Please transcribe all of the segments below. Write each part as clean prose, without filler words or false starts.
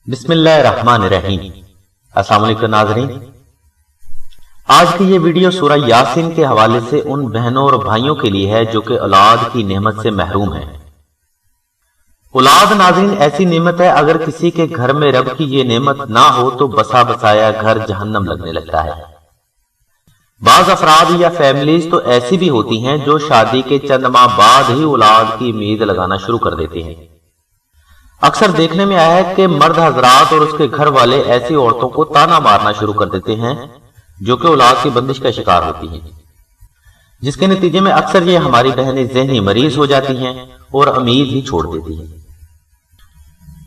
बिस्मिल्लाहिर्रहमानिर्रहीम। अस्सलाम वालेकुम नाज़रीन, आज की ये वीडियो सूरह यासीन के हवाले से उन बहनों और भाइयों के लिए है जो कि औलाद की नेमत से महरूम हैं। औलाद नाज़रीन ऐसी नेमत है, अगर किसी के घर में रब की ये नेमत ना हो तो बसा बसाया घर जहन्नम लगने लगता है। बाज अफराद या फैमिलीज तो ऐसी भी होती हैं जो शादी के चंद माह बाद ही औलाद की उम्मीद लगाना शुरू कर देते हैं। अक्सर देखने में आया है कि मर्द हजरात और उसके घर वाले ऐसी औरतों को ताना मारना शुरू कर देते हैं जो कि औलाद की बंदिश का शिकार होती हैं, जिसके नतीजे में अक्सर ये हमारी बहनें ज़हनी मरीज हो जाती हैं और उम्मीद ही छोड़ देती हैं।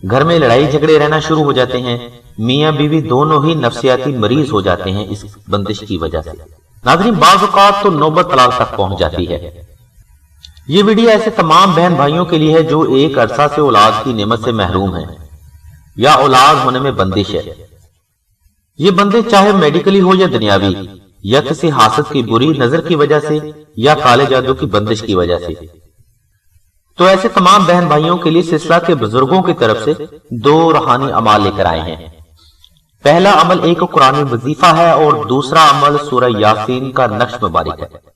घर में लड़ाई झगड़े रहना शुरू हो जाते हैं। मियां बीवी दोनों ही नफ्सियाती मरीज हो जाते हैं इस बंदिश की वजह से। नाज़रीन, बाज़ औक़ात तो नौबत तलाक तक पहुंच जाती है। ये वीडियो ऐसे तमाम बहन भाइयों के लिए है जो एक अरसा से औलाद की नेमत से महरूम हैं या औलाद होने में बंदिश है। ये बंदिश चाहे मेडिकली हो या दुनियावी, या किसी हासद की बुरी नजर की वजह से या काले जादू की बंदिश की वजह से। तो ऐसे तमाम बहन भाइयों के लिए सिलसिला के बुजुर्गों की तरफ से दो रूहानी अमाल लेकर आए हैं। पहला अमल एक कुरानी वजीफा है और दूसरा अमल सूरह यासीन का नक्श मुबारक है।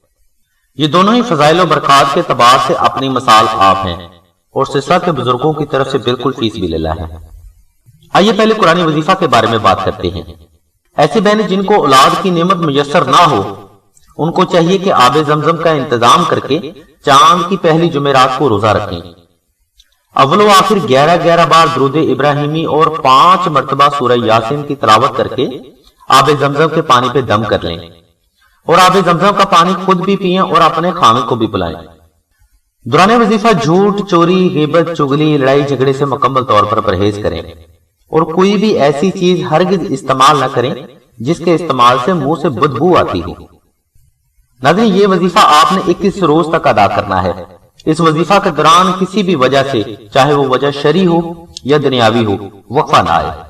ये दोनों ही फजाइल और बरकत के तबार से अपनी मिसाल आप हैं और सिलसिला के बुजुर्गों की तरफ से बिल्कुल फीस भी लेला है। आइए पहले कुरानी वजीफा के बारे में बात करते हैं। ऐसी बहनें जिनको औलाद की नेमत मुयस्सर ना हो, उनको चाहिए कि आबे जमजम का इंतजाम करके चांद की पहली जुमेरात को रोजा रखें। अव्वल व आखिर 11-11 बार दुरूद इब्राहिमी और 5 मरतबा सूरह यासीन की तिलावत करके आबे जमजम के पानी पे दम कर लें और आबे जमजम का पानी खुद भी पिएं और अपने खामिद को भी पिलाएं। दुराने वजीफा झूठ, चोरी, गिबत, चुगली, लड़ाई झगड़े से मुकम्मल तौर पर परहेज करें और कोई भी ऐसी चीज हरगिज इस्तेमाल न करें जिसके इस्तेमाल से मुंह से बदबू आती हो। नाज़रीन, ये वजीफा आपने 21 रोज तक अदा करना है। इस वजीफा के दौरान किसी भी वजह से, चाहे वो वजह शरी हो या दुनियावी हो, वक्फा ना आए।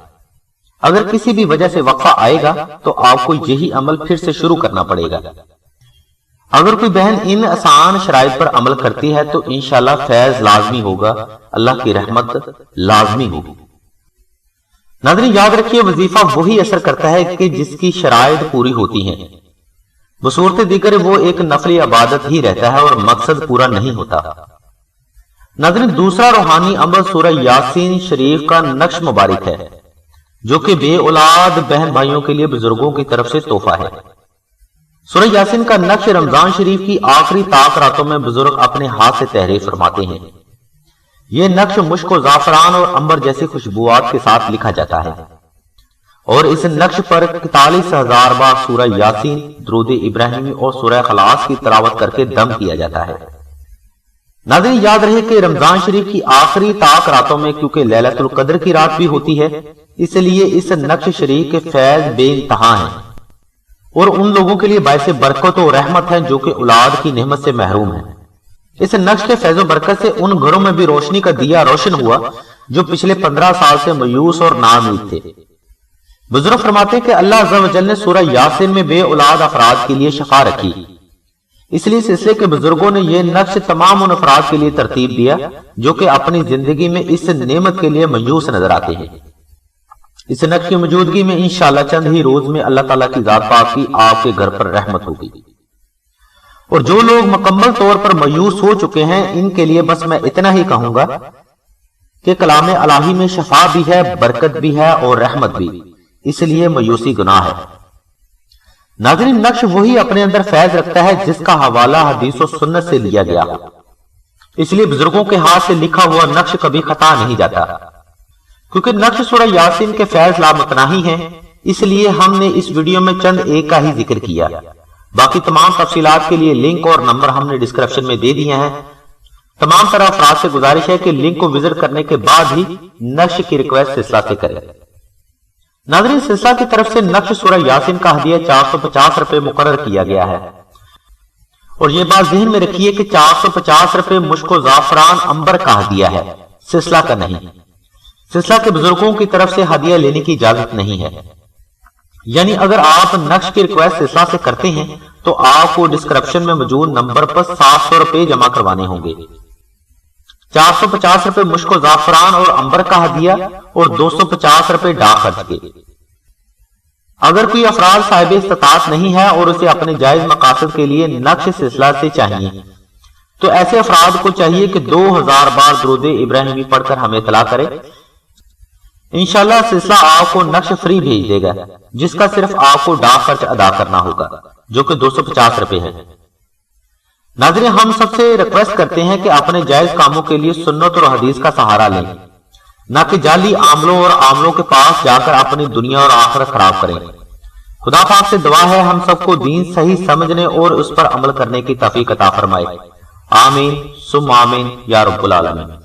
अगर किसी भी वजह से वक्फा आएगा तो आपको यही अमल फिर से शुरू करना पड़ेगा। अगर कोई बहन इन आसान शराइत पर अमल करती है तो इंशाल्लाह फैज लाजमी होगा, अल्लाह की रहमत लाजमी होगी। नाज़रीन, याद रखिए, वजीफा वही असर करता है कि जिसकी शराइत पूरी होती हैं। बसूरत दीगर वो एक नफली इबादत ही रहता है और मकसद पूरा नहीं होता। नाज़रीन, दूसरा रूहानी अमल सूरह यासीन शरीफ का नक्श मुबारक है जो कि बे औलाद बहन भाइयों के लिए बुजुर्गों की तरफ से तोहफा है। सूरह यासीन का नक्श रमजान शरीफ की आखिरी ताक रातों में बुजुर्ग अपने हाथ से तहरीर फरमाते हैं। यह नक्श मुश्क, जाफरान और अंबर जैसी खुशबुआत के साथ लिखा जाता है और इस नक्श पर 41,000 बार सूरह यासीन, दुरूद इब्राहिमी और सूरह खलास की तिलावत करके दम किया जाता है। नाज़रीन, याद रहे कि रमजान शरीफ की आखिरी ताक रातों में क्योंकि लैलतुल कद्र की रात भी होती है, इसलिए इस नक्श शरीफ के फैज बेइंतहा हैं और उन लोगों के लिए बायसे बरकत और रहमत है जो कि औलाद की नेमत से महरूम है। इस नक्श के फैज़ो बरकत से उन घरों में भी रोशनी का दिया रोशन हुआ जो पिछले 15 साल से मायूस और नाउम्मीद थे। बुजुर्ग फरमाते हैं कि अल्लाह अज़्ज़ा व जल ने सूरह यासीन में बे औलाद अफराद के लिए शफा रखी, इसलिए सिलसिले के बुजुर्गों ने यह नक्श तमाम उन अफराद के लिए तरतीब दिया जो कि अपनी जिंदगी में इस नेमत के लिए मायूस नजर आते हैं। इस नक्श की मौजूदगी में इंशाअल्लाह चंद ही रोज में अल्लाह ताला की जात पाक की आपके घर पर रहमत होगी। और जो लोग मुकम्मल तौर पर मायूस हो चुके हैं, इनके लिए बस मैं इतना ही कहूंगा कि कलाम इलाही में शफा भी है, बरकत भी है और रहमत भी, इसलिए मायूसी गुनाह है। नाज़रीन, नक्श वही अपने अंदर फैज रखता है जिसका हवाला हदीस और सुन्नत से लिया गया, इसलिए बुजुर्गों के हाथ से लिखा हुआ नक्श कभी खता नहीं जाता। क्योंकि नक्श सूरह यासीन के फैज लामतनाही हैं, इसलिए हमने इस वीडियो में चंद एक का ही जिक्र किया। बाकी तमाम तफसीलात के लिए लिंक और नंबर हमने डिस्क्रिप्शन में दे दिए हैं। तमाम तरह अफराद से गुजारिश है कि लिंक को विजिट करने के बाद ही नक्श की रिक्वेस्ट सिलसिला से करें। नाज़रीन, सिलसिला की तरफ से नक्श सूरह यासीन का हदिया 450 रुपए मुकर्रर किया गया है और ये बात ज़हन में रखिए कि 450 रुपए मुश्क, जाफरान, अंबर का हदिया है, सिलसिला का नहीं। सिलसिला के बुजुर्गों की तरफ से हदिया लेने की इजाजत नहीं है। यानी अगर आप नक्श की रिक्वेस्ट सिलसिला से करते हैं तो आपको डिस्क्रिप्शन में मौजूद नंबर पर 700 रुपए जमा करवाने होंगे। 450 रुपए मुश्को जाफरान और अंबर का हदिया और 250 रुपए डाक खर्च के। अगर कोई अफराद साहिब इस्तात नहीं है और उसे अपने जायज मकासद के लिए नक्श सिलसिला से चाहिए, तो ऐसे अफराद को चाहिए कि 2000 बार दुरूद इब्राहिमी पढ़कर हमें इत्तला करे। इंशाअल्लाह सिलसिला आपको नक्श फ्री भेज देगा, जिसका सिर्फ आपको डाक खर्च अदा करना होगा, जो कि 250 रुपए है। नाज़रीन, हम सबसे रिक्वेस्ट करते हैं कि अपने जायज कामों के लिए सुन्नत और हदीस का सहारा लें, न कि जाली आमलों और आमलों के पास जाकर अपनी दुनिया और आखिरत खराब करें। खुदा पाक से दुआ है हम सबको दीन सही समझने और उस पर अमल करने की तौफीक अता फरमाए। आमीन सुम्मा आमीन या रब्बुल आलमीन।